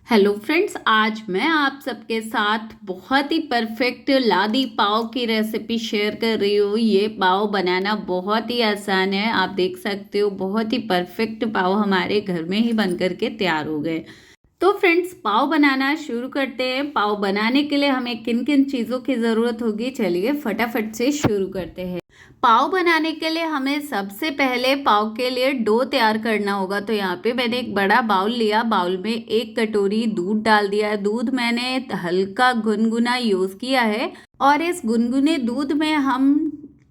Hello friends, आज मैं आप सबके साथ बहुत ही परफेक्ट लादी पाव की रेसिपी शेयर कर रही हूँ। ये पाव बनाना बहुत ही आसान है। आप देख सकते हो बहुत ही परफेक्ट पाव हमारे घर में ही बन करके तैयार हो गए। तो फ्रेंड्स, पाव बनाना शुरू करते हैं। पाव बनाने के लिए हमें किन किन चीज़ों की ज़रूरत होगी, चलिए फटाफट से शुरू करते हैं। पाव बनाने के लिए हमें सबसे पहले पाव के लिए डो तैयार करना होगा। तो यहाँ पे मैंने एक बड़ा बाउल लिया, बाउल में 1 कटोरी दूध डाल दिया है। दूध मैंने हल्का गुनगुना यूज़ किया है और इस गुनगुने दूध में हम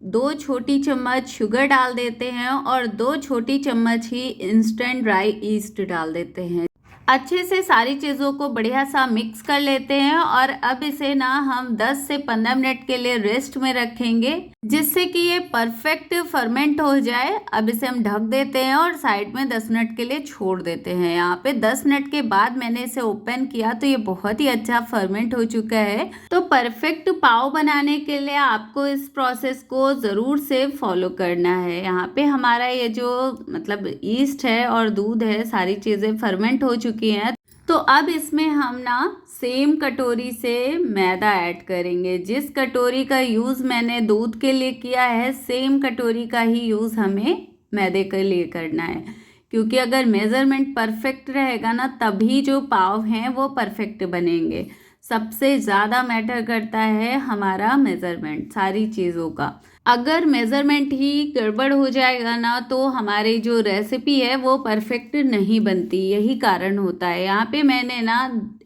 2 छोटी चम्मच शुगर डाल देते हैं और 2 छोटी चम्मच ही इंस्टेंट ड्राई ईस्ट डाल देते हैं। अच्छे से सारी चीज़ों को बढ़िया सा मिक्स कर लेते हैं और अब इसे ना हम 10 से 15 मिनट के लिए रेस्ट में रखेंगे, जिससे कि ये परफेक्ट फर्मेंट हो जाए। अब इसे हम ढक देते हैं और साइड में 10 मिनट के लिए छोड़ देते हैं। यहाँ पे 10 मिनट के बाद मैंने इसे ओपन किया तो ये बहुत ही अच्छा फर्मेंट हो चुका है। तो परफेक्ट पाव बनाने के लिए आपको इस प्रोसेस को ज़रूर से फॉलो करना है। यहाँ पे हमारा ये जो ईस्ट है और दूध है, सारी चीज़ें फर्मेंट हो चुकी हैं। तो अब इसमें हम ना सेम कटोरी से मैदा ऐड करेंगे। जिस कटोरी का यूज़ मैंने दूध के लिए किया है, सेम कटोरी का ही यूज़ हमें मैदे के लिए करना है, क्योंकि अगर मेज़रमेंट परफेक्ट रहेगा ना, तभी जो पाव हैं वो परफेक्ट बनेंगे। सबसे ज़्यादा मैटर करता है हमारा मेज़रमेंट सारी चीज़ों का। अगर मेज़रमेंट ही गड़बड़ हो जाएगा ना, तो हमारी जो रेसिपी है वो परफेक्ट नहीं बनती। यही कारण होता है। यहाँ पे मैंने ना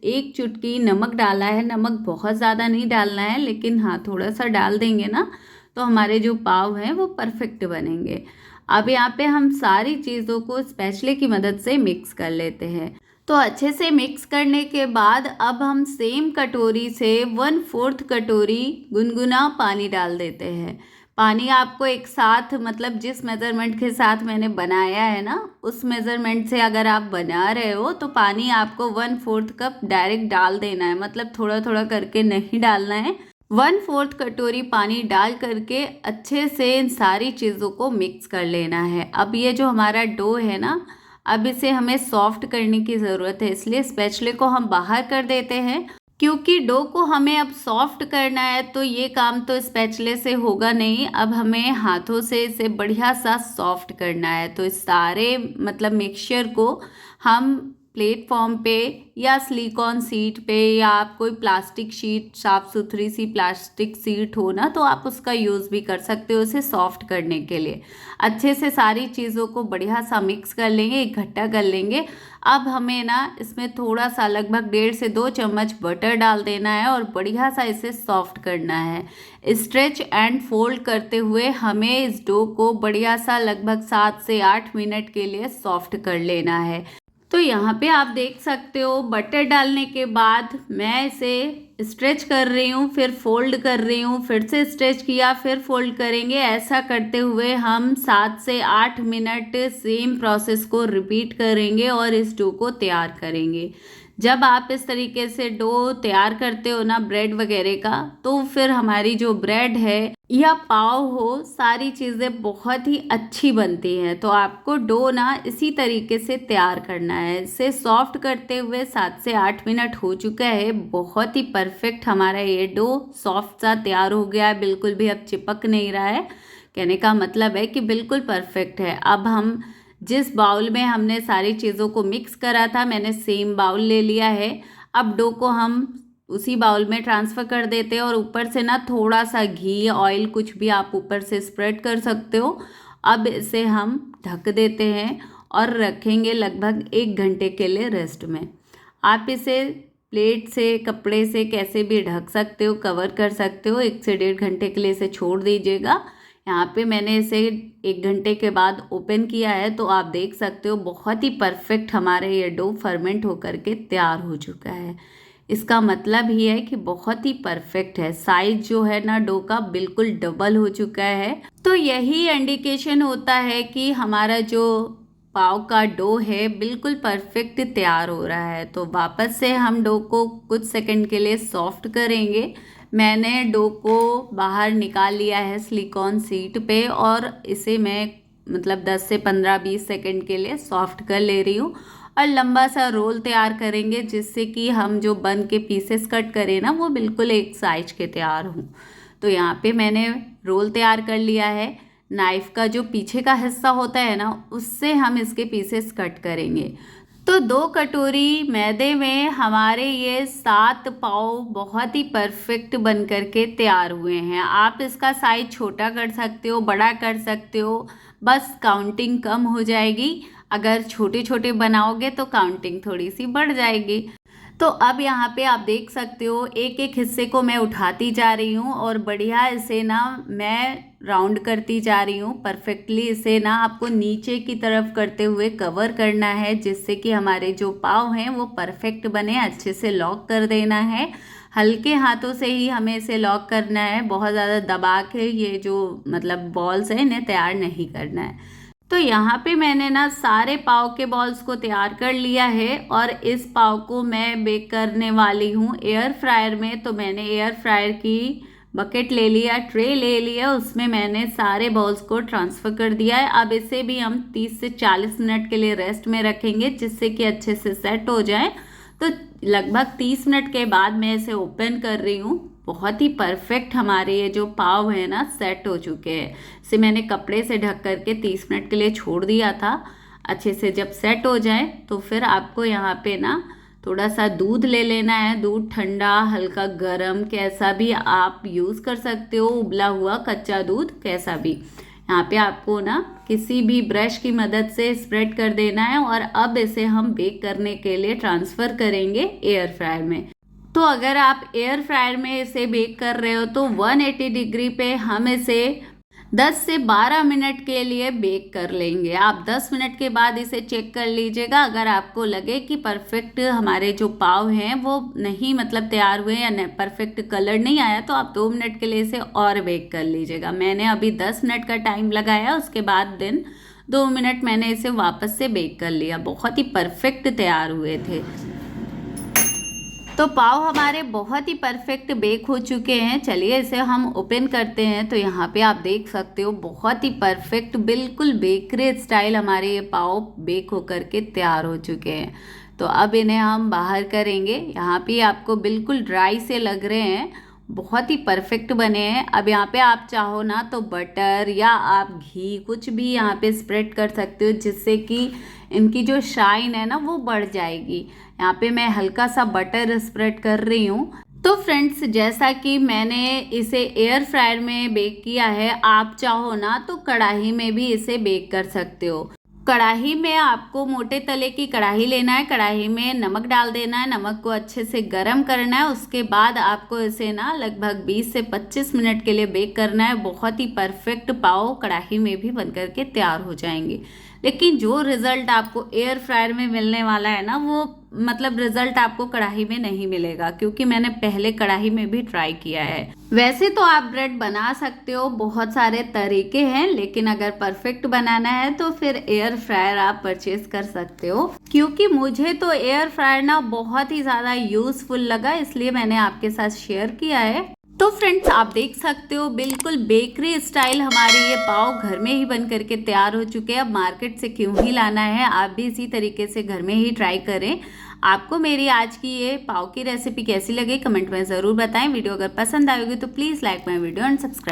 1 चुटकी नमक डाला है। नमक बहुत ज़्यादा नहीं डालना है, लेकिन हाँ, थोड़ा सा डाल देंगे ना तो हमारे जो पाव हैं वो परफेक्ट बनेंगे। अब यहाँ पे हम सारी चीज़ों को स्पैचुले की मदद से मिक्स कर लेते हैं। तो अच्छे से मिक्स करने के बाद अब हम सेम कटोरी से 1/4 कटोरी गुनगुना पानी डाल देते हैं। पानी आपको एक साथ जिस मेज़रमेंट के साथ मैंने बनाया है ना, उस मेज़रमेंट से अगर आप बना रहे हो तो पानी आपको 1/4 कप डायरेक्ट डाल देना है। थोड़ा थोड़ा करके नहीं डालना है। 1/4 कटोरी पानी डाल करके अच्छे से इन सारी चीज़ों को मिक्स कर लेना है। अब ये जो हमारा डो है ना, अब इसे हमें सॉफ्ट करने की ज़रूरत है, इसलिए स्पैचुले को हम बाहर कर देते हैं। क्योंकि डो को हमें अब सॉफ्ट करना है, तो ये काम तो स्पैचुले से होगा नहीं। अब हमें हाथों से इसे बढ़िया सा सॉफ्ट करना है। तो इस सारे मिक्सचर को हम प्लेटफॉर्म पे या सिलिकॉन शीट पे, या आप कोई प्लास्टिक शीट, साफ सुथरी सी प्लास्टिक शीट हो ना, तो आप उसका यूज़ भी कर सकते हो उसे सॉफ्ट करने के लिए। अच्छे से सारी चीज़ों को बढ़िया सा मिक्स कर लेंगे, इकट्ठा कर लेंगे। अब हमें ना इसमें थोड़ा सा लगभग 1.5 से 2 चम्मच बटर डाल देना है और बढ़िया सा इसे सॉफ्ट करना है। स्ट्रेच एंड फोल्ड करते हुए हमें इस डो को बढ़िया सा लगभग 7 से 8 मिनट के लिए सॉफ्ट कर लेना है। तो यहाँ पे आप देख सकते हो, बटर डालने के बाद मैं इसे स्ट्रेच कर रही हूँ, फिर फोल्ड कर रही हूँ, फिर से स्ट्रेच किया, फिर फोल्ड करेंगे। ऐसा करते हुए हम 7 से 8 मिनट सेम प्रोसेस को रिपीट करेंगे और इस डो को तैयार करेंगे। जब आप इस तरीके से डो तैयार करते हो ना ब्रेड वगैरह का, तो फिर हमारी जो ब्रेड है या पाव हो, सारी चीज़ें बहुत ही अच्छी बनती हैं। तो आपको डो ना इसी तरीके से तैयार करना है। इसे सॉफ्ट करते हुए 7 से 8 मिनट हो चुका है। बहुत ही परफेक्ट हमारा ये डो सॉफ्ट सा तैयार हो गया है, बिल्कुल भी अब चिपक नहीं रहा है। कहने का मतलब है कि बिल्कुल परफेक्ट है। अब हम जिस बाउल में हमने सारी चीज़ों को मिक्स करा था, मैंने सेम बाउल ले लिया है। अब डो को हम उसी बाउल में ट्रांसफ़र कर देते हैं और ऊपर से ना थोड़ा सा घी, ऑयल, कुछ भी आप ऊपर से स्प्रेड कर सकते हो। अब इसे हम ढक देते हैं और रखेंगे लगभग 1 घंटे के लिए रेस्ट में। आप इसे प्लेट से, कपड़े से कैसे भी ढक सकते हो, कवर कर सकते हो। 1 से 1.5 घंटे के लिए इसे छोड़ दीजिएगा। यहाँ पे मैंने इसे 1 घंटे के बाद ओपन किया है, तो आप देख सकते हो बहुत ही परफेक्ट हमारे ये डो फर्मेंट होकर के तैयार हो चुका है। इसका मतलब ही है कि बहुत ही परफेक्ट है। साइज जो है ना डो का, बिल्कुल डबल हो चुका है। तो यही इंडिकेशन होता है कि हमारा जो पाव का डो है बिल्कुल परफेक्ट तैयार हो रहा है। तो वापस से हम डो को कुछ सेकंड के लिए सॉफ्ट करेंगे। मैंने डो को बाहर निकाल लिया है सिलिकॉन शीट पे और इसे मैं 10 से 15-20 सेकंड के लिए सॉफ्ट कर ले रही हूँ। और लंबा सा रोल तैयार करेंगे, जिससे कि हम जो बन के पीसेस कट करें ना वो बिल्कुल एक साइज के तैयार हों। तो यहाँ पे मैंने रोल तैयार कर लिया है। नाइफ का जो पीछे का हिस्सा होता है ना, उससे हम इसके पीसेस कट करेंगे। तो 2 कटोरी मैदे में हमारे ये 7 पाव बहुत ही परफेक्ट बन करके तैयार हुए हैं। आप इसका साइज छोटा कर सकते हो, बड़ा कर सकते हो, बस काउंटिंग कम हो जाएगी। अगर छोटे छोटे बनाओगे तो काउंटिंग थोड़ी सी बढ़ जाएगी। तो अब यहाँ पे आप देख सकते हो एक एक हिस्से को मैं उठाती जा रही हूँ और बढ़िया इसे ना मैं राउंड करती जा रही हूँ। परफेक्टली इसे ना आपको नीचे की तरफ करते हुए कवर करना है, जिससे कि हमारे जो पाव हैं वो परफेक्ट बने। अच्छे से लॉक कर देना है, हल्के हाथों से ही हमें इसे लॉक करना है। बहुत ज़्यादा दबा के ये जो मतलब बॉल्स हैं इन्हें तैयार नहीं करना है। तो यहाँ पे मैंने ना सारे पाव के बॉल्स को तैयार कर लिया है और इस पाव को मैं बेक करने वाली हूँ एयर फ्रायर में। तो मैंने एयर फ्रायर की बकेट ले लिया, ट्रे ले लिया, उसमें मैंने सारे बॉल्स को ट्रांसफ़र कर दिया है। अब इसे भी हम 30 से 40 मिनट के लिए रेस्ट में रखेंगे, जिससे कि अच्छे से सेट हो जाए। तो लगभग 30 मिनट के बाद मैं इसे ओपन कर रही हूँ। बहुत ही परफेक्ट हमारे ये जो पाव है ना सेट हो चुके हैं। इसे मैंने कपड़े से ढक करके 30 मिनट के लिए छोड़ दिया था। अच्छे से जब सेट हो जाए तो फिर आपको यहाँ पे ना थोड़ा सा दूध ले लेना है। दूध ठंडा, हल्का गरम, कैसा भी आप यूज़ कर सकते हो, उबला हुआ, कच्चा दूध, कैसा भी। यहाँ पे आपको ना किसी भी ब्रश की मदद से स्प्रेड कर देना है और अब इसे हम बेक करने के लिए ट्रांसफ़र करेंगे एयर फ्रायर में। तो अगर आप एयर फ्रायर में इसे बेक कर रहे हो तो 180 डिग्री पे हम इसे 10 से 12 मिनट के लिए बेक कर लेंगे। आप 10 मिनट के बाद इसे चेक कर लीजिएगा। अगर आपको लगे कि परफेक्ट हमारे जो पाव हैं वो नहीं मतलब तैयार हुए या परफेक्ट कलर नहीं आया, तो आप 2 मिनट के लिए इसे और बेक कर लीजिएगा। मैंने अभी 10 मिनट का टाइम लगाया, उसके बाद 2 मिनट मैंने इसे वापस से बेक कर लिया। बहुत ही परफेक्ट तैयार हुए थे। तो पाव हमारे बहुत ही परफेक्ट बेक हो चुके हैं। चलिए इसे हम ओपन करते हैं। तो यहाँ पे आप देख सकते हो बहुत ही परफेक्ट बिल्कुल बेकरी स्टाइल हमारे ये पाव बेक होकर के तैयार हो चुके हैं। तो अब इन्हें हम बाहर करेंगे। यहाँ पे आपको बिल्कुल ड्राई से लग रहे हैं, बहुत ही परफेक्ट बने हैं। अब यहाँ पे आप चाहो ना तो बटर या आप घी कुछ भी यहाँ पे स्प्रेड कर सकते हो, जिससे कि इनकी जो शाइन है ना वो बढ़ जाएगी। यहाँ पे मैं हल्का सा बटर स्प्रेड कर रही हूँ। तो फ्रेंड्स, जैसा कि मैंने इसे एयर फ्रायर में बेक किया है, आप चाहो ना तो कढ़ाई में भी इसे बेक कर सकते हो। कढ़ाई में आपको मोटे तले की कढ़ाई लेना है। कढ़ाई में नमक डाल देना है, नमक को अच्छे से गर्म करना है। उसके बाद आपको इसे ना लगभग 20 से 25 मिनट के लिए बेक करना है। बहुत ही परफेक्ट पाव कढ़ाई में भी बन करके तैयार हो जाएंगे। लेकिन जो रिज़ल्ट आपको एयर फ्रायर में मिलने वाला है ना, वो मतलब रिज़ल्ट आपको कढ़ाई में नहीं मिलेगा, क्योंकि मैंने पहले कढ़ाई में भी ट्राई किया है। वैसे तो आप ब्रेड बना सकते हो, बहुत सारे तरीके हैं, लेकिन अगर परफेक्ट बनाना है तो फिर एयर फ्रायर आप परचेज कर सकते हो। क्योंकि मुझे तो एयर फ्रायर ना बहुत ही ज़्यादा यूज़फुल लगा, इसलिए मैंने आपके साथ शेयर किया है। तो फ्रेंड्स, आप देख सकते हो बिल्कुल बेकरी स्टाइल हमारे ये पाव घर में ही बन करके तैयार हो चुके हैं। अब मार्केट से क्यों ही लाना है, आप भी इसी तरीके से घर में ही ट्राई करें। आपको मेरी आज की ये पाव की रेसिपी कैसी लगी कमेंट में ज़रूर बताएं। वीडियो अगर पसंद आएगी तो please like my video and subscribe.